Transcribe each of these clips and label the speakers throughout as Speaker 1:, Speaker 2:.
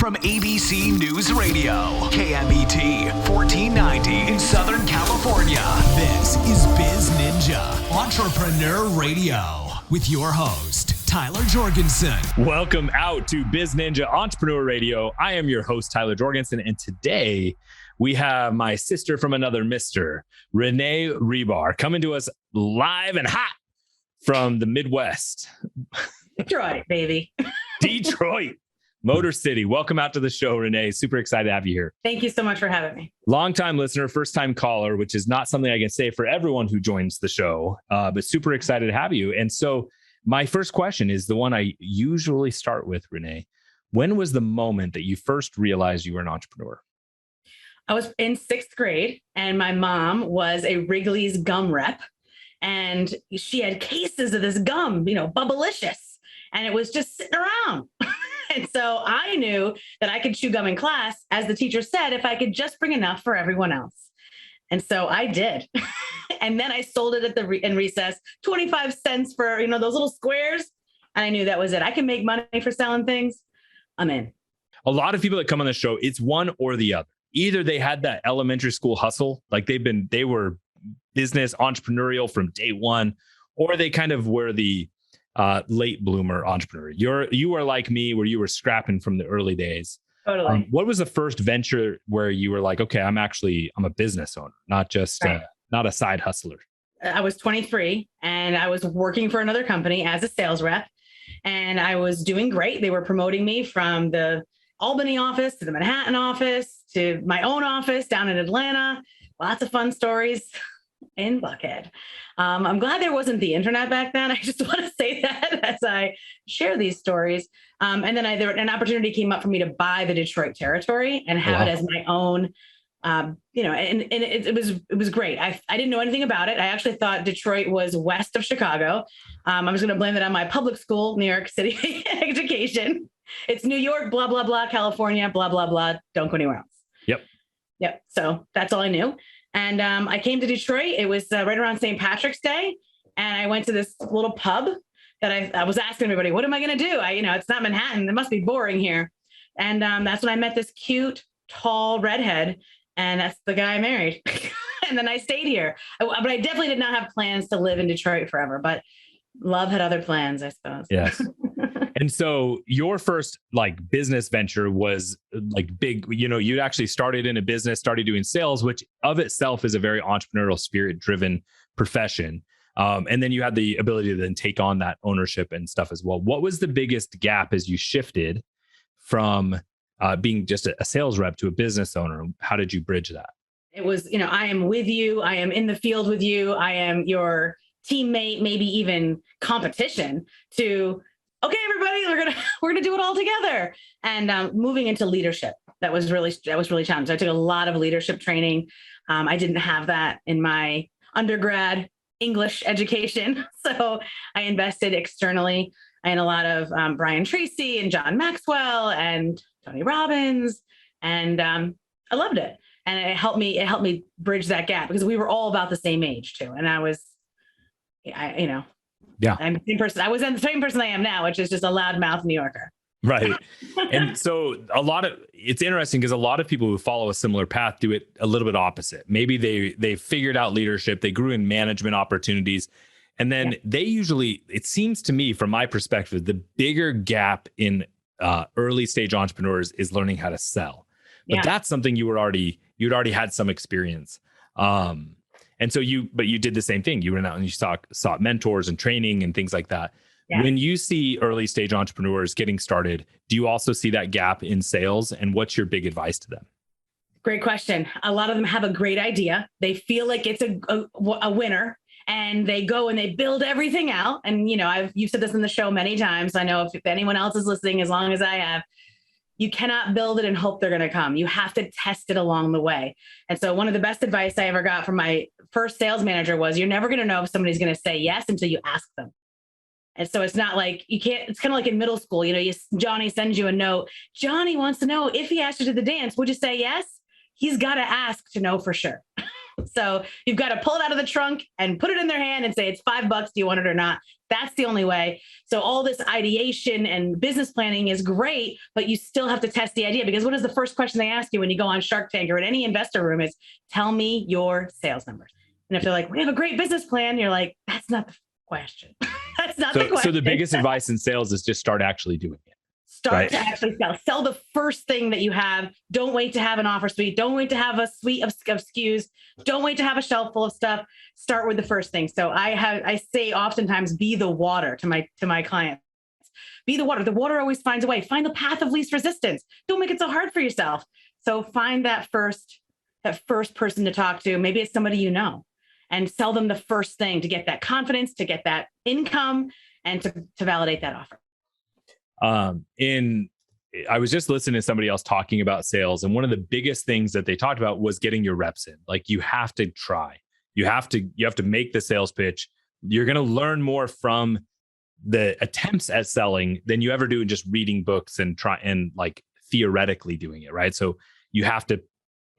Speaker 1: from ABC News Radio, KMET 1490 in Southern California. This is Biz Ninja Entrepreneur Radio with your host, Tyler Jorgensen.
Speaker 2: Welcome out to Biz Ninja Entrepreneur Radio. I am your host, Tyler Jorgensen, and today we have my sister from another mister, Renee Hribar, coming to us live and hot from the Midwest.
Speaker 3: Detroit, baby.
Speaker 2: Detroit, Motor City. Welcome out to the show, Renee. Super excited to have you here.
Speaker 3: Thank you so much for having me.
Speaker 2: Long-time listener, first-time caller, which is not something I can say for everyone who joins the show, but super excited to have you. And so my first question is the one I usually start with, Renee. When was the moment that you first realized you were an entrepreneur?
Speaker 3: I was in 6th grade and my mom was a Wrigley's gum rep and she had cases of this gum, Bubblicious, and it was just sitting around. And so I knew that I could chew gum in class, as the teacher said, if I could just bring enough for everyone else. And so I did. And then I sold it at in recess, 25 cents for, those little squares. And I knew that was it. I can make money for selling things. I'm in.
Speaker 2: A lot of people that come on the show, it's one or the other. Either they had that elementary school hustle, like they were business entrepreneurial from day one, or they kind of were the late bloomer entrepreneur. You are like me, where you were scrapping from the early days.
Speaker 3: Totally.
Speaker 2: What was the first venture where you were like, okay, I'm a business owner, not just not a side hustler?
Speaker 3: I was 23 and I was working for another company as a sales rep, and I was doing great. They were promoting me from the Albany office to the Manhattan office to my own office down in Atlanta. Lots of fun stories in Buckhead. I'm glad there wasn't the internet back then. I just want to say that as I share these stories. And then an opportunity came up for me to buy the Detroit territory and have it as my own. And it was great. I didn't know anything about it. I actually thought Detroit was west of Chicago. I was going to blame it on my public school, New York City education. It's New York, blah, blah, blah, California, blah, blah, blah. Don't go anywhere else. Yep. So that's all I knew. And I came to Detroit. It was right around St. Patrick's Day. And I went to this little pub that I was asking everybody, what am I going to do? It's not Manhattan. It must be boring here. And that's when I met this cute, tall redhead. And that's the guy I married. And then I stayed here. But I definitely did not have plans to live in Detroit forever. But love had other plans, I suppose.
Speaker 2: Yes. And so your first business venture was big, you actually started in a business, started doing sales, which of itself is a very entrepreneurial spirit driven profession. And then you had the ability to then take on that ownership and stuff as well. What was the biggest gap as you shifted from being just a sales rep to a business owner? How did you bridge that?
Speaker 3: It was, I am with you. I am in the field with you. I am your teammate, maybe even competition to, okay, everybody, we're gonna do it all together. And moving into leadership, that was really challenging. I took a lot of leadership training. I didn't have that in my undergrad English education, so I invested externally in a lot of Brian Tracy and John Maxwell and Tony Robbins, and I loved it. And it helped me bridge that gap because we were all about the same age too, and I'm the same person. I was the same person I am now, which is just a loudmouth New Yorker.
Speaker 2: Right. And so it's interesting because a lot of people who follow a similar path do it a little bit opposite. Maybe they figured out leadership, they grew in management opportunities. And then they usually, it seems to me from my perspective, the bigger gap in early stage entrepreneurs is learning how to sell. But that's something you'd already had some experience. And so you did the same thing. You went out and you sought mentors and training and things like that. Yeah. When you see early stage entrepreneurs getting started, do you also see that gap in sales? And what's your big advice to them?
Speaker 3: Great question. A lot of them have a great idea. They feel like it's a winner, and they go and they build everything out. And, you've said this in the show many times. I know if anyone else is listening, as long as I have, you cannot build it and hope they're going to come. You have to test it along the way. And so one of the best advice I ever got from my first sales manager was, you're never going to know if somebody's going to say yes until you ask them. And so it's not like you can't, it's kind of like in middle school, Johnny sends you a note. Johnny wants to know if he asked you to the dance, would you say yes? He's got to ask to know for sure. So you've got to pull it out of the trunk and put it in their hand and say, it's $5. Do you want it or not? That's the only way. So all this ideation and business planning is great, but you still have to test the idea, because what is the first question they ask you when you go on Shark Tank or in any investor room is, tell me your sales numbers. And if they're like, we have a great business plan, you're like, that's not the question. That's not the question.
Speaker 2: So the biggest advice in sales is just start actually doing it.
Speaker 3: Start to actually sell. Sell the first thing that you have. Don't wait to have an offer suite. Don't wait to have a suite of SKUs. Don't wait to have a shelf full of stuff. Start with the first thing. So I say oftentimes, be the water to my clients. Be the water. The water always finds a way. Find the path of least resistance. Don't make it so hard for yourself. So find that first person to talk to. Maybe it's somebody you know, and sell them the first thing to get that confidence, to get that income, and to validate that offer.
Speaker 2: I was just listening to somebody else talking about sales, and one of the biggest things that they talked about was getting your reps in. Like, you have to try, you have to make the sales pitch. You're going to learn more from the attempts at selling than you ever do in just reading books and like theoretically doing it. Right. So you have to,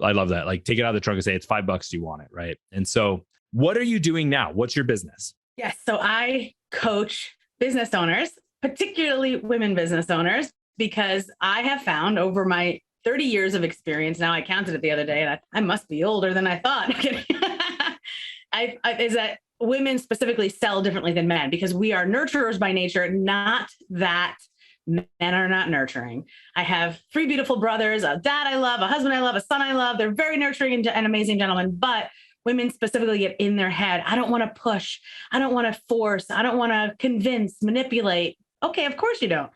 Speaker 2: I love that. Like, take it out of the trunk and say, it's $5. Do you want it? Right. And so what are you doing now? What's your business?
Speaker 3: Yes. So I coach business owners, particularly women business owners, because I have found over my 30 years of experience, now I counted it the other day, and I must be older than I thought, is that women specifically sell differently than men, because we are nurturers by nature, not that men are not nurturing. I have 3 beautiful brothers, a dad I love, a husband I love, a son I love. They're very nurturing and amazing gentlemen, but women specifically get in their head. I don't want to push. I don't want to force. I don't want to convince, manipulate. Okay, of course you don't.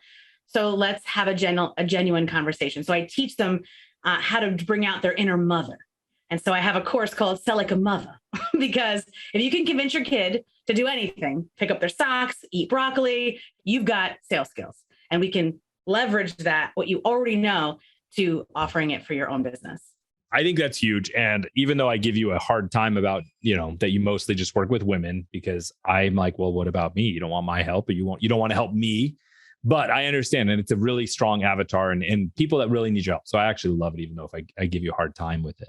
Speaker 3: So let's have a genuine conversation. So I teach them how to bring out their inner mother. And so I have a course called Sell Like a Mutha, because if you can convince your kid to do anything, pick up their socks, eat broccoli, you've got sales skills. And we can leverage that, what you already know, to offering it for your own business.
Speaker 2: I think that's huge. And even though I give you a hard time about, that you mostly just work with women, because I'm like, well, what about me? You don't want my help, or you don't want to help me. But I understand. And it's a really strong avatar and people that really need your help. So I actually love it, even though if I give you a hard time with it.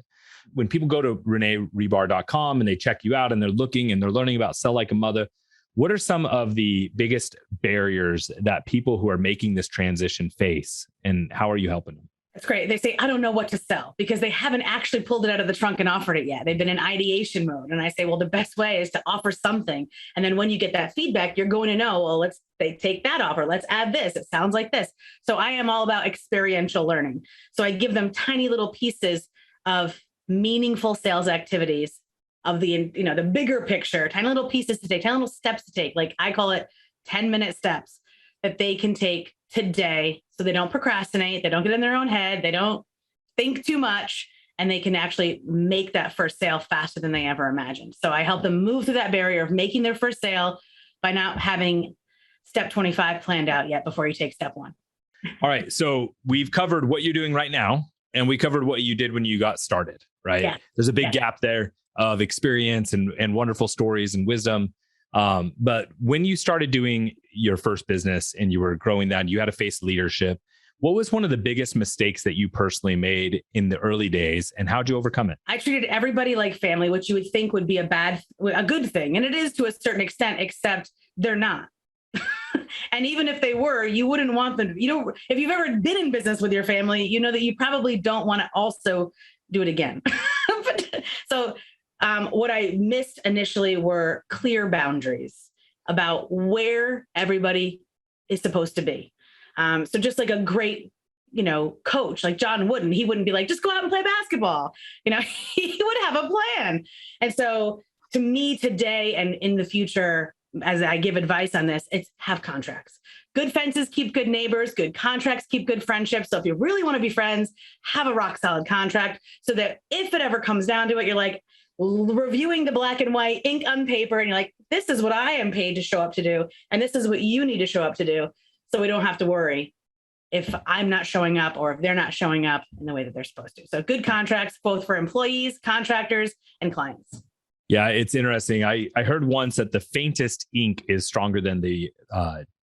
Speaker 2: When people go to ReneeHribar.com and they check you out and they're looking and they're learning about Sell Like a Mutha, what are some of the biggest barriers that people who are making this transition face, and how are you helping them?
Speaker 3: That's great. They say, I don't know what to sell, because they haven't actually pulled it out of the trunk and offered it yet. They've been in ideation mode. And I say, well, the best way is to offer something. And then when you get that feedback, you're going to know, well, they take that offer. Let's add this. It sounds like this. So I am all about experiential learning. So I give them tiny little pieces of meaningful sales activities of the bigger picture, tiny little pieces to take, tiny little steps to take. Like I call it 10-minute steps that they can take today, so they don't procrastinate, they don't get in their own head, they don't think too much, and they can actually make that first sale faster than they ever imagined. So I help them move through that barrier of making their first sale by not having step 25 planned out yet before you take step 1.
Speaker 2: All right. So we've covered what you're doing right now, and we covered what you did when you got started, right?
Speaker 3: Yeah.
Speaker 2: There's a big gap there of experience and wonderful stories and wisdom. But when you started doing your first business and you were growing that, you had to face leadership. What was one of the biggest mistakes that you personally made in the early days, and how'd you overcome it? I
Speaker 3: treated everybody like family, which you would think would be a good thing. And it is to a certain extent, except they're not. And even if they were, you wouldn't want them. If you've ever been in business with your family, you know that you probably don't want to also do it again. So what I missed initially were clear boundaries about where everybody is supposed to be. So just like a great, coach like John Wooden, he wouldn't be like, just go out and play basketball. He would have a plan. And so to me today and in the future, as I give advice on this, it's have contracts. Good fences keep good neighbors, good contracts keep good friendships. So if you really want to be friends, have a rock solid contract so that if it ever comes down to it, you're like reviewing the black and white ink on paper and you're like, this is what I am paid to show up to do. And this is what you need to show up to do. So we don't have to worry if I'm not showing up or if they're not showing up in the way that they're supposed to. So good contracts, both for employees, contractors, and clients.
Speaker 2: Yeah, it's interesting. I heard once that the faintest ink is stronger than the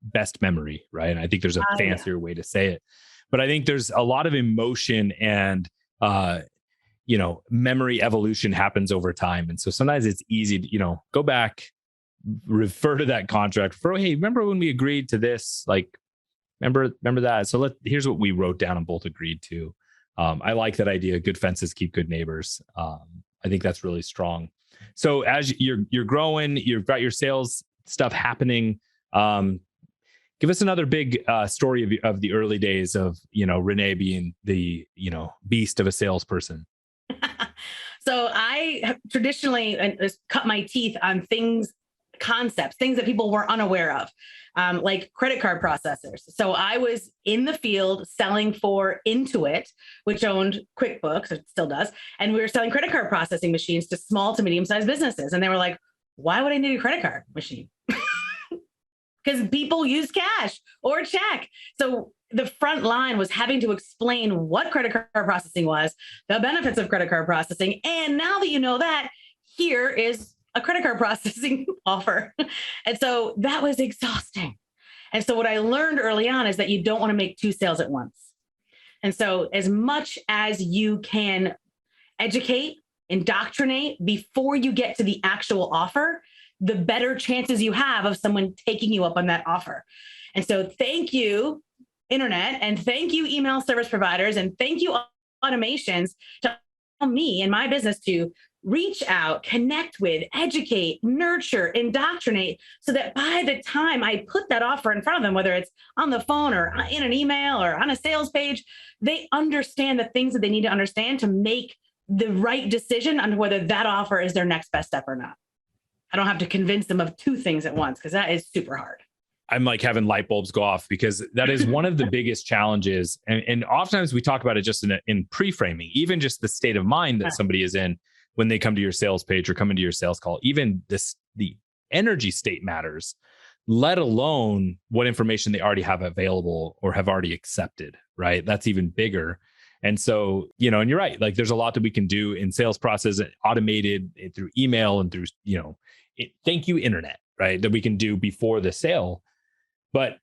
Speaker 2: best memory, right? And I think there's a fancier way to say it. But I think there's a lot of emotion and, memory evolution happens over time. And so sometimes it's easy to, go back, refer to that contract hey, remember when we agreed to this? Like, remember that? So here's what we wrote down and both agreed to. I like that idea. Good fences keep good neighbors. I think that's really strong. So as you're growing, you've got your sales stuff happening. Give us another big story of the early days of, Renee being the, beast of a salesperson.
Speaker 3: So I have traditionally cut my teeth on concepts, things that people were unaware of, like credit card processors. So I was in the field selling for Intuit, which owned QuickBooks, it still does. And we were selling credit card processing machines to small to medium-sized businesses. And they were like, why would I need a credit card machine? Because people use cash or check. So the front line was having to explain what credit card processing was, the benefits of credit card processing. And now that you know that, here is a credit card processing offer. And so that was exhausting. And so what I learned early on is that you don't want to make two sales at once. And so as much as you can educate, indoctrinate before you get to the actual offer, the better chances you have of someone taking you up on that offer. And so thank you, internet, and thank you, email service providers, and thank you, automations, to allow me and my business to reach out, connect with, educate, nurture, indoctrinate, so that by the time I put that offer in front of them, whether it's on the phone or in an email or on a sales page, they understand the things that they need to understand to make the right decision on whether that offer is their next best step or not. I don't have to convince them of two things at once, because that is super hard.
Speaker 2: I'm like having light bulbs go off, because that is one of the biggest challenges. And oftentimes we talk about it just in pre-framing, even just the state of mind that somebody is in when they come to your sales page or come into your sales call. Even the energy state matters, let alone what information they already have available or have already accepted, right? That's even bigger. And so, and you're right, like there's a lot that we can do in sales process, automated through email and through, thank you, internet, right? That we can do before the sale. But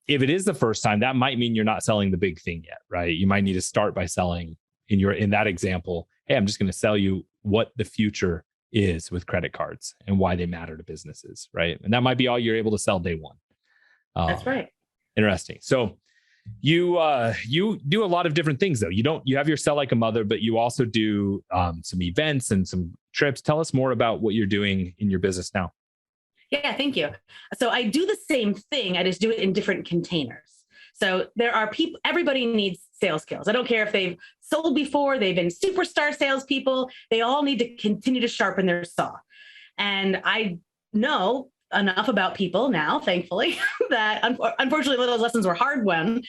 Speaker 2: if it is the first time, that might mean you're not selling the big thing yet, right? You might need to start by selling in that example, hey, I'm just going to sell you what the future is with credit cards and why they matter to businesses, right? And that might be all you're able to sell day one.
Speaker 3: That's right.
Speaker 2: Interesting. So you do a lot of different things though. You have your Sell Like a Mother, but you also do some events and some trips. Tell us more about what you're doing in your business now.
Speaker 3: Yeah, thank you. So I do the same thing. I just do it in different containers. So there are people, everybody needs sales skills. I don't care if they've sold before, they've been superstar salespeople, they all need to continue to sharpen their saw. And I know enough about people now, thankfully, that unfortunately those lessons were hard when,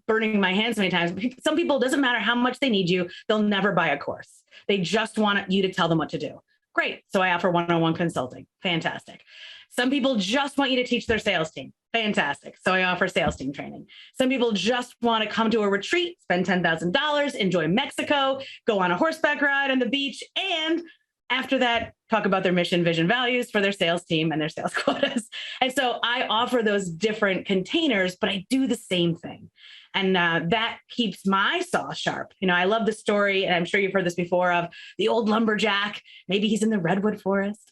Speaker 3: burning my hands many times. Some people, doesn't matter how much they need you, they'll never buy a course. They just want you to tell them what to do. Great. So I offer one-on-one consulting. Fantastic. Some people just want you to teach their sales team. Fantastic. So I offer sales team training. Some people just want to come to a retreat, spend $10,000, enjoy Mexico, go on a horseback ride on the beach, and after that, talk about their mission, vision, values for their sales team and their sales quotas. And so I offer those different containers, but I do the same thing. And that keeps my saw sharp. I love the story, and I'm sure you've heard this before, of the old lumberjack. Maybe he's in the redwood forest.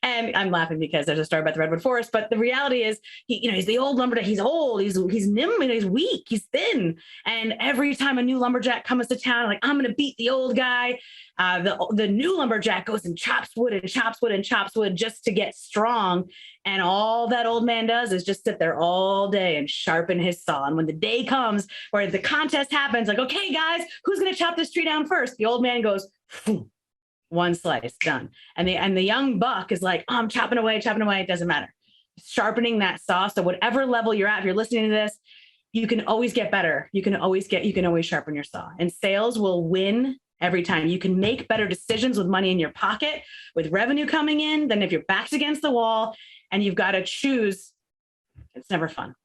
Speaker 3: And I'm laughing because there's a story about the redwood forest, but the reality is, he's the old lumberjack. He's old. He's nimble. He's weak. He's thin. And every time a new lumberjack comes to town, like, I'm going to beat the old guy. The new lumberjack goes and chops wood and chops wood and chops wood just to get strong. And all that old man does is just sit there all day and sharpen his saw. And when the day comes where the contest happens, like, okay, guys, who's going to chop this tree down first? The old man goes, phew, one slice, done. And the young buck is like, oh, I'm chopping away. It doesn't matter. Sharpening that saw. So whatever level you're at, if you're listening to this, you can always get better. You can always sharpen your saw. And sales will win every time. You can make better decisions with money in your pocket, with revenue coming in, than if your back's against the wall and you've got to choose. It's never fun.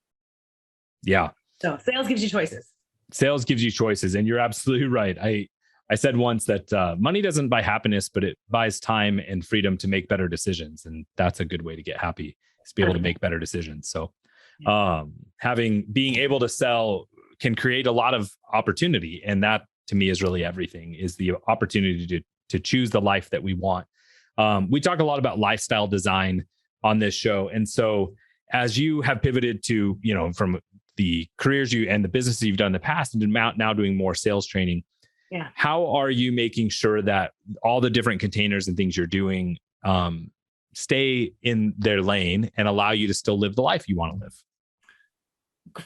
Speaker 2: Yeah.
Speaker 3: So sales gives you choices.
Speaker 2: Sales gives you choices. And you're absolutely right. I said once that money doesn't buy happiness, but it buys time and freedom to make better decisions. And that's a good way to get happy, is be able to make better decisions. So being able to sell can create a lot of opportunity. And that to me is really everything, is the opportunity to choose the life that we want. We talk a lot about lifestyle design on this show. And so as you have pivoted to, from the careers and the businesses you've done in the past and now doing more sales training, how are you making sure that all the different containers and things you're doing stay in their lane and allow you to still live the life you want to live?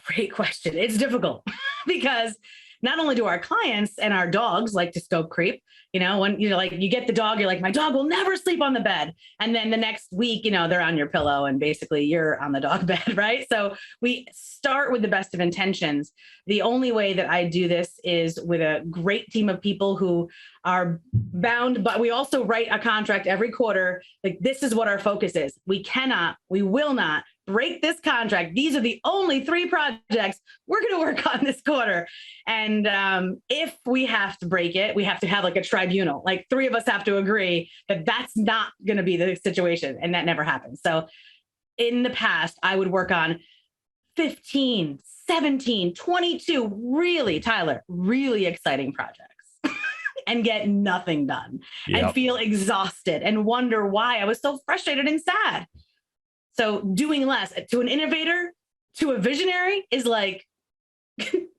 Speaker 3: Great question. It's difficult because not only do our clients and our dogs like to scope creep, when you get the dog, you're like, my dog will never sleep on the bed. And then the next week, they're on your pillow and basically you're on the dog bed, right? So we start with the best of intentions. The only way that I do this is with a great team of people who are bound, but we also write a contract every quarter. Like, this is what our focus is. We will not break this contract. These are the only 3 projects we're going to work on this quarter. And if we have to break it, we have to have like a tribunal. Like 3 of us have to agree that that's not going to be the situation. And that never happens. So in the past, I would work on 15, 17, 22, really exciting projects and get nothing done and feel exhausted and wonder why I was so frustrated and sad. So doing less to an innovator, to a visionary is like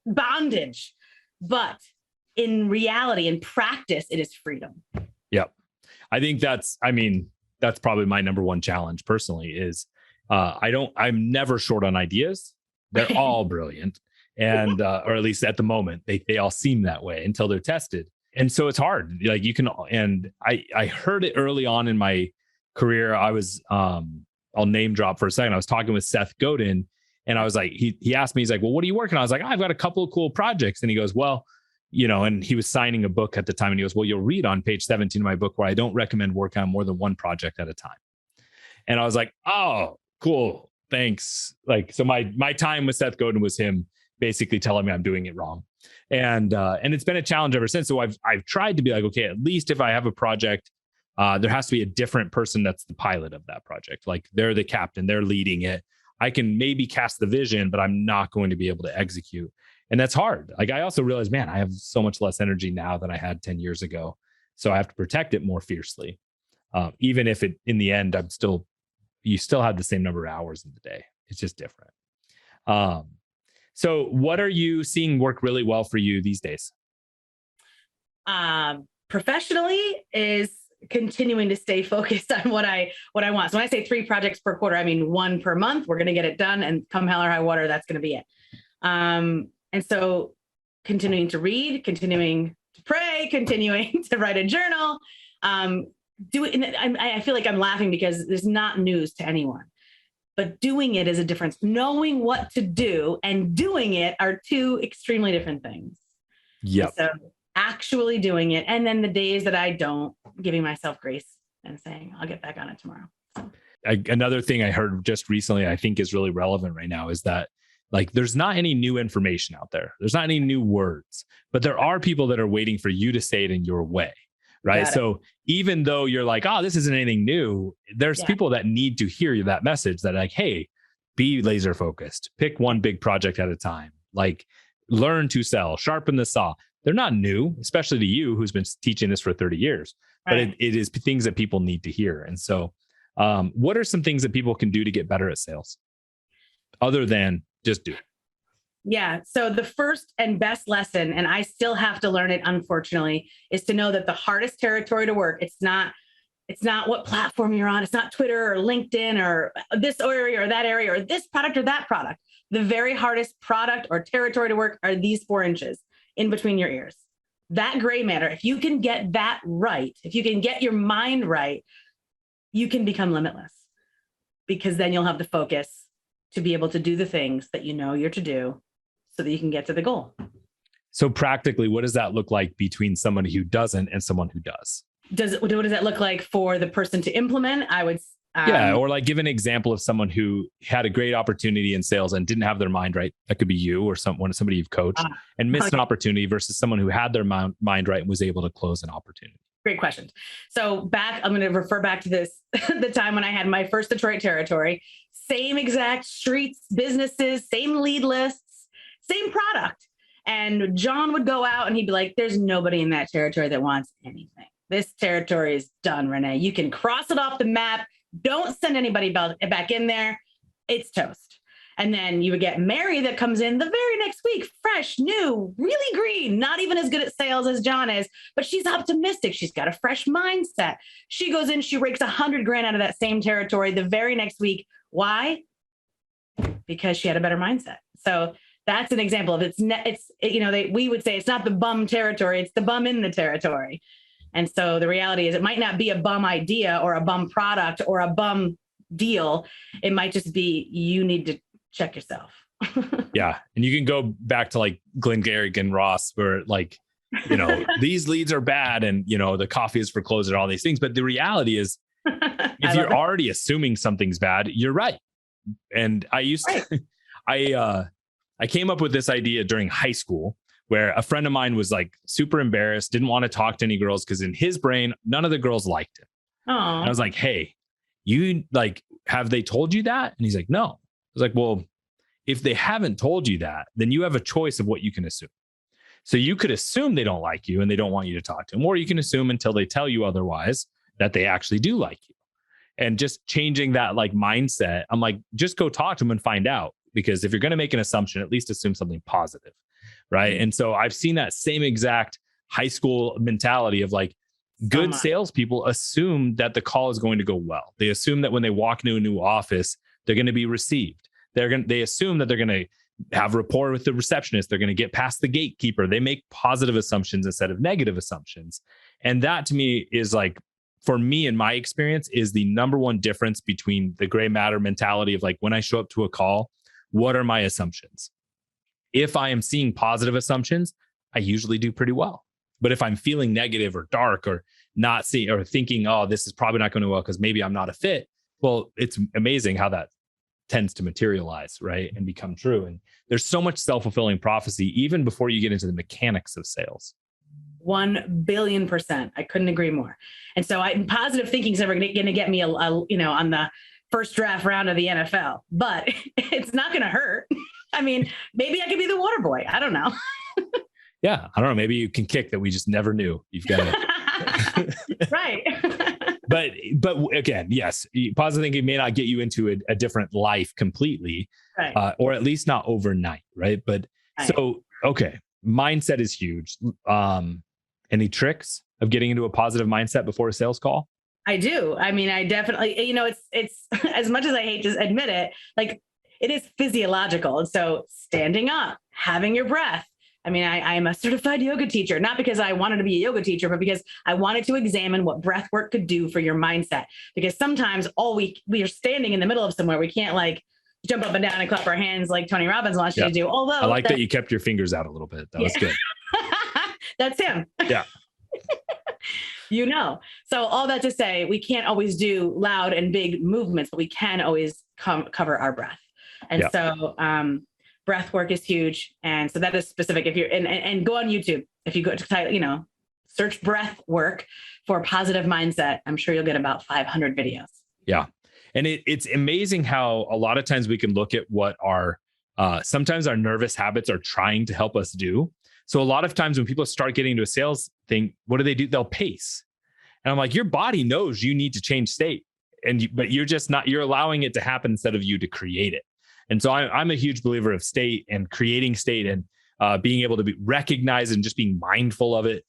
Speaker 3: bondage. But in reality, in practice, it is freedom.
Speaker 2: Yep. I think that's probably my number one challenge personally is I'm never short on ideas. They're all brilliant. And, or at least at the moment, they all seem that way until they're tested. And so it's hard. Like I heard it early on in my career. I was, I'll name drop for a second. I was talking with Seth Godin and I was like, he asked me, he's like, well, what are you working on? I was like, I've got a couple of cool projects. And he goes, well, and he was signing a book at the time. And he goes, well, you'll read on page 17 of my book where I don't recommend working on more than 1 project at a time. And I was like, oh, cool. Thanks. Like, so my time with Seth Godin was him basically telling me I'm doing it wrong. And it's been a challenge ever since. So I've tried to be like, okay, at least if I have a project, there has to be a different person that's the pilot of that project. Like, they're the captain, they're leading it. I can maybe cast the vision, but I'm not going to be able to execute. And that's hard. Like, I also realized, man, I have so much less energy now than I had 10 years ago. So I have to protect it more fiercely. Even if in the end, you still have the same number of hours in the day. It's just different. So what are you seeing work really well for you these days?
Speaker 3: Professionally is continuing to stay focused on what I want. So when I say 3 projects per quarter, I mean 1 per month. We're going to get it done, and come hell or high water, that's going to be it. And so continuing to read, continuing to pray, continuing to write a journal, I feel like I'm laughing because it's not news to anyone, but doing it is a difference. Knowing what to do and doing it are 2 extremely different things.
Speaker 2: Yep.
Speaker 3: So actually doing it. And then the days that I don't, giving myself grace and saying, I'll get back on it tomorrow.
Speaker 2: Another thing I heard just recently, I think is really relevant right now, is that like, there's not any new information out there. There's not any new words, but there are people that are waiting for you to say it in your way. Right. So even though you're like, oh, this isn't anything new, there's people that need to hear that message that like, hey, be laser focused, pick one big project at a time, like learn to sell, sharpen the saw. They're not new, especially to you who's been teaching this for 30 years, but it is things that people need to hear. And so what are some things that people can do to get better at sales other than just do it?
Speaker 3: Yeah. So the first and best lesson, and I still have to learn it, unfortunately, is to know that the hardest territory to work, it's not what platform you're on. It's not Twitter or LinkedIn or this area or that area or this product or that product. The very hardest product or territory to work are these 4 inches in between your ears. That gray matter. If you can get that right, if you can get your mind right, you can become limitless, because then you'll have the focus to be able to do the things that you know you're to do so that you can get to the goal.
Speaker 2: So practically, what does that look like between someone who doesn't and someone who does?
Speaker 3: What does that look like for the person to implement? I would
Speaker 2: or like give an example of someone who had a great opportunity in sales and didn't have their mind right. That could be you or somebody you've coached and missed an opportunity versus someone who had their mind right and was able to close an opportunity.
Speaker 3: Great question. So I'm going to refer back to this, the time when I had my first Detroit territory, same exact streets, businesses, same lead lists, same product. And John would go out and he'd be like, there's nobody in that territory that wants anything. This territory is done, Renee. You can cross it off the map. Don't send anybody back in there. It's toast. And then you would get Mary that comes in the very next week, fresh, new, really green, not even as good at sales as John is, but she's optimistic. She's got a fresh mindset. She goes in, she rakes $100,000 out of that same territory the very next week. Why? Because she had a better mindset. So that's an example of we would say it's not the bum territory, it's the bum in the territory. And so the reality is it might not be a bum idea or a bum product or a bum deal. It might just be, you need to check yourself.
Speaker 2: Yeah. And you can go back to like Glengarry and Ross where like, these leads are bad and, the coffee is for closers and all these things. But the reality is if you're already assuming something's bad, you're right. And I came up with this idea during high school where a friend of mine was like super embarrassed, didn't want to talk to any girls because in his brain, none of the girls liked him.
Speaker 3: Aww.
Speaker 2: And I was like, hey, have they told you that? And he's like, no. I was like, well, if they haven't told you that, then you have a choice of what you can assume. So you could assume they don't like you and they don't want you to talk to them, or you can assume until they tell you otherwise that they actually do like you. And just changing that like mindset, I'm like, just go talk to them and find out. Because if you're going to make an assumption, at least assume something positive. Right. And so I've seen that same exact high school mentality of like good salespeople assume that the call is going to go well. They assume that when they walk into a new office, they're going to be received. They assume that they're going to have rapport with the receptionist. They're going to get past the gatekeeper. They make positive assumptions instead of negative assumptions. And that to me is like, for me, in my experience, is the number one difference between the gray matter mentality of like, when I show up to a call, what are my assumptions? If I am seeing positive assumptions, I usually do pretty well. But if I'm feeling negative or dark or not seeing or thinking, oh, this is probably not going to work because maybe I'm not a fit. Well, it's amazing how that tends to materialize, right? And become true. And there's so much self-fulfilling prophecy, even before you get into the mechanics of sales.
Speaker 3: 1,000,000,000%. I couldn't agree more. And so positive thinking is never going to get me on the first draft round of the NFL, but it's not going to hurt. I mean, maybe I could be the water boy. I don't know.
Speaker 2: Yeah. I don't know. Maybe you can kick that we just never knew. You've got it.
Speaker 3: Right.
Speaker 2: But again, yes, positive thinking may not get you into a different life completely,
Speaker 3: right.
Speaker 2: Or at least not overnight. Right. But right. So, okay. Mindset is huge. Any tricks of getting into a positive mindset before a sales call?
Speaker 3: I do. I mean, I definitely, it's as much as I hate to admit it, like it is physiological. And so standing up, having your breath. I mean, I am a certified yoga teacher, not because I wanted to be a yoga teacher, but because I wanted to examine what breath work could do for your mindset. Because sometimes we are standing in the middle of somewhere. We can't like jump up and down and clap our hands like Tony Robbins wants you to do. Although
Speaker 2: I like that you kept your fingers out a little bit. That was good.
Speaker 3: That's him.
Speaker 2: Yeah.
Speaker 3: So all that to say, we can't always do loud and big movements, but we can always cover our breath. And so breath work is huge. And so that is specific. If you're and go on YouTube, if you go to search breath work for positive mindset, I'm sure you'll get about 500 videos. Yeah.
Speaker 2: And it's amazing how a lot of times we can look at what sometimes our nervous habits are trying to help us do. So a lot of times when people start getting into a sales thing, what do? They'll pace. And I'm like, your body knows you need to change state. But you're just not, you're allowing it to happen instead of you to create it. And so I'm a huge believer of state and creating state and being able to be recognized and just being mindful of it.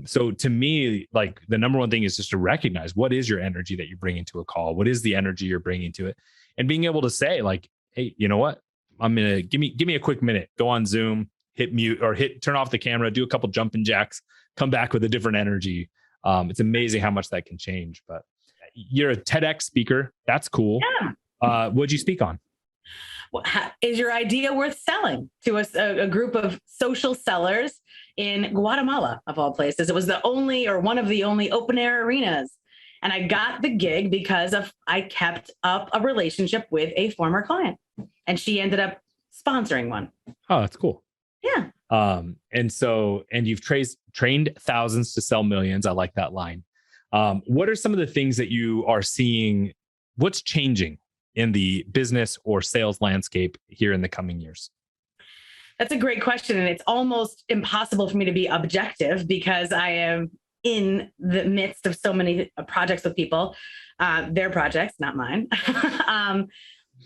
Speaker 2: So to me, like the number one thing is just to recognize what is your energy that you're bringing to a call? What is the energy you're bringing to it? And being able to say like, hey, you know what? I'm going to give me a quick minute, go on Zoom, hit mute or turn off the camera, do a couple jumping jacks, come back with a different energy. It's amazing how much that can change, but you're a TEDx speaker. That's cool.
Speaker 3: Yeah.
Speaker 2: What'd you speak on?
Speaker 3: Is your idea worth selling to a group of social sellers in Guatemala, of all places? It was one of the only open air arenas. And I got the gig because I kept up a relationship with a former client, and she ended up sponsoring one.
Speaker 2: Oh, that's cool.
Speaker 3: Yeah.
Speaker 2: And you've trained thousands to sell millions. I like that line. What are some of the things that you are seeing? What's changing in the business or sales landscape here in the coming years?
Speaker 3: That's a great question. And it's almost impossible for me to be objective because I am in the midst of so many projects with people, their projects, not mine.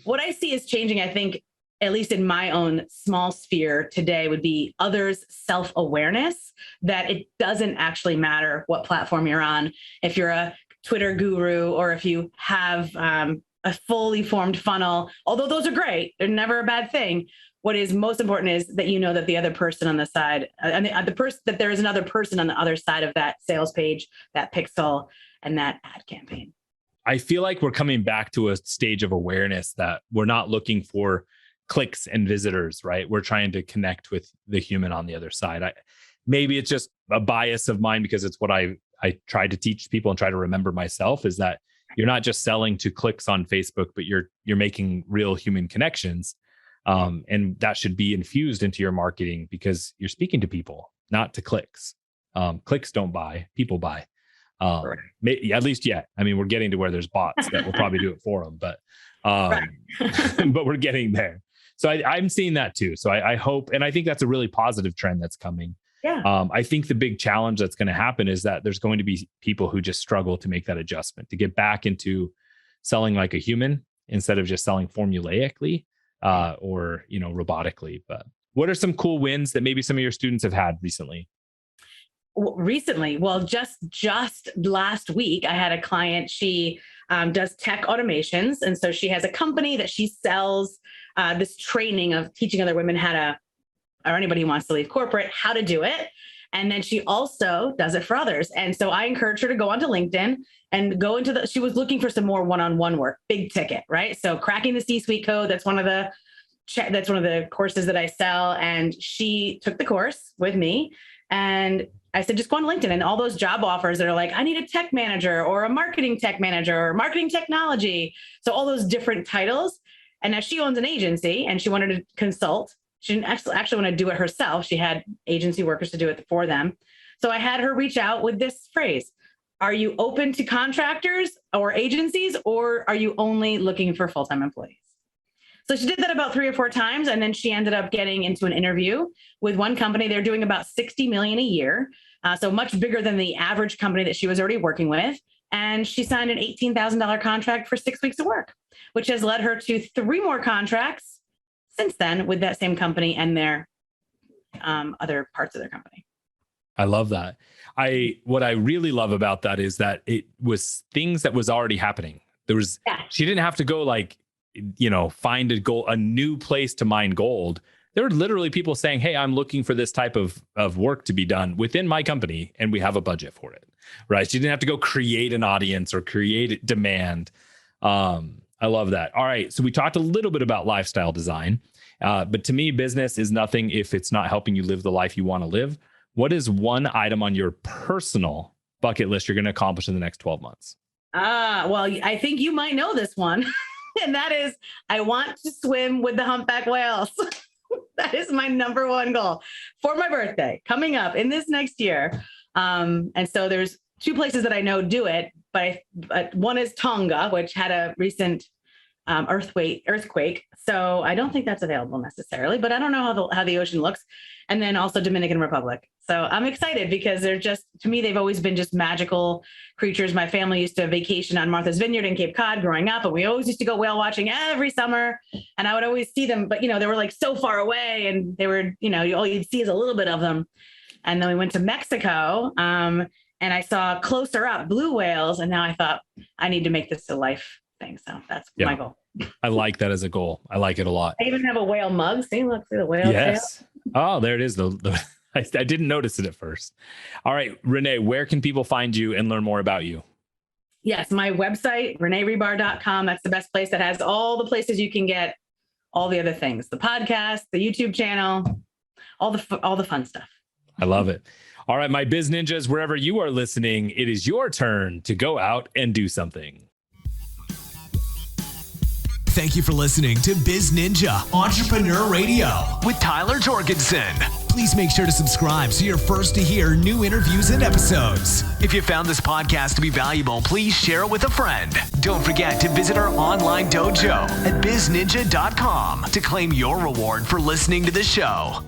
Speaker 3: What I see is changing, I think, at least in my own small sphere today, would be others' self-awareness that it doesn't actually matter what platform you're on. If you're a Twitter guru or if you have a fully formed funnel, although those are great, they're never a bad thing. What is most important is that you know that the other person on the side, that there is another person on the other side of that sales page, that pixel, and that ad campaign.
Speaker 2: I feel like we're coming back to a stage of awareness that we're not looking for clicks and visitors, right? We're trying to connect with the human on the other side. Maybe it's just a bias of mine because it's what I try to teach people and try to remember myself, is that you're not just selling to clicks on Facebook, but you're making real human connections. And that should be infused into your marketing because you're speaking to people, not to clicks. Clicks don't buy, people buy. Right. At least yet. I mean, we're getting to where there's bots that will probably do it for them, but but we're getting there. So I'm seeing that too. So I hope, and I think that's a really positive trend that's coming.
Speaker 3: Yeah.
Speaker 2: I think the big challenge that's going to happen is that there's going to be people who just struggle to make that adjustment, to get back into selling like a human instead of just selling formulaically or, robotically. But what are some cool wins that maybe some of your students have had recently?
Speaker 3: Well, just last week, I had a client. She does tech automations. And so she has a company that she sells this training of teaching other women or anybody who wants to leave corporate, how to do it. And then she also does it for others. And so I encouraged her to go onto LinkedIn and go into she was looking for some more one-on-one work, big ticket, right? So cracking the C-suite code, that's one of the courses that I sell. And she took the course with me. And I said, just go on LinkedIn, and all those job offers that are like, I need a tech manager or a marketing tech manager or marketing technology. So all those different titles. And now she owns an agency and she wanted to consult. She didn't actually want to do it herself. She had agency workers to do it for them. So I had her reach out with this phrase: are you open to contractors or agencies, or are you only looking for full-time employees? So she did that about 3 or 4 times. And then she ended up getting into an interview with one company. They're doing about $60 million a year. So much bigger than the average company that she was already working with. And she signed an $18,000 contract for 6 weeks of work, which has led her to 3 more contracts since then with that same company and their other parts of their company.
Speaker 2: I love that. What I really love about that is that it was things that was already happening. She didn't have to go find a new place to mine gold. There were literally people saying, hey, I'm looking for this type of work to be done within my company, and we have a budget for it, right? She didn't have to go create an audience or create demand. I love that. All right. So we talked a little bit about lifestyle design, but to me, business is nothing if it's not helping you live the life you want to live. What is one item on your personal bucket list you're going to accomplish in the next 12 months?
Speaker 3: Well, I think you might know this one. And that is, I want to swim with the humpback whales. That is my number one goal for my birthday coming up in this next year. And so there's 2 places that I know do it, but one is Tonga, which had a recent earthquake. So I don't think that's available necessarily, but I don't know how the ocean looks. And then also Dominican Republic. So I'm excited because they're just, to me, they've always been just magical creatures. My family used to vacation on Martha's Vineyard in Cape Cod growing up, and we always used to go whale watching every summer. And I would always see them, but they were like so far away, and they were, all you'd see is a little bit of them. And then we went to Mexico, and I saw closer up blue whales. And now I thought I need to make this a life thing. So that's my goal.
Speaker 2: I like that as a goal. I like it a lot.
Speaker 3: I even have a whale mug. See the whale.
Speaker 2: Yes. Tail. Oh, there it is. I didn't notice it at first. All right, Renee, where can people find you and learn more about you?
Speaker 3: Yes, my website, reneehribar.com. That's the best place. That has all the places you can get all the other things, the podcast, the YouTube channel, all the fun stuff.
Speaker 2: I love it. All right, my biz ninjas, wherever you are listening, it is your turn to go out and do something.
Speaker 1: Thank you for listening to Biz Ninja Entrepreneur Radio with Tyler Jorgensen. Please make sure to subscribe so you're first to hear new interviews and episodes. If you found this podcast to be valuable, please share it with a friend. Don't forget to visit our online dojo at bizninja.com to claim your reward for listening to the show.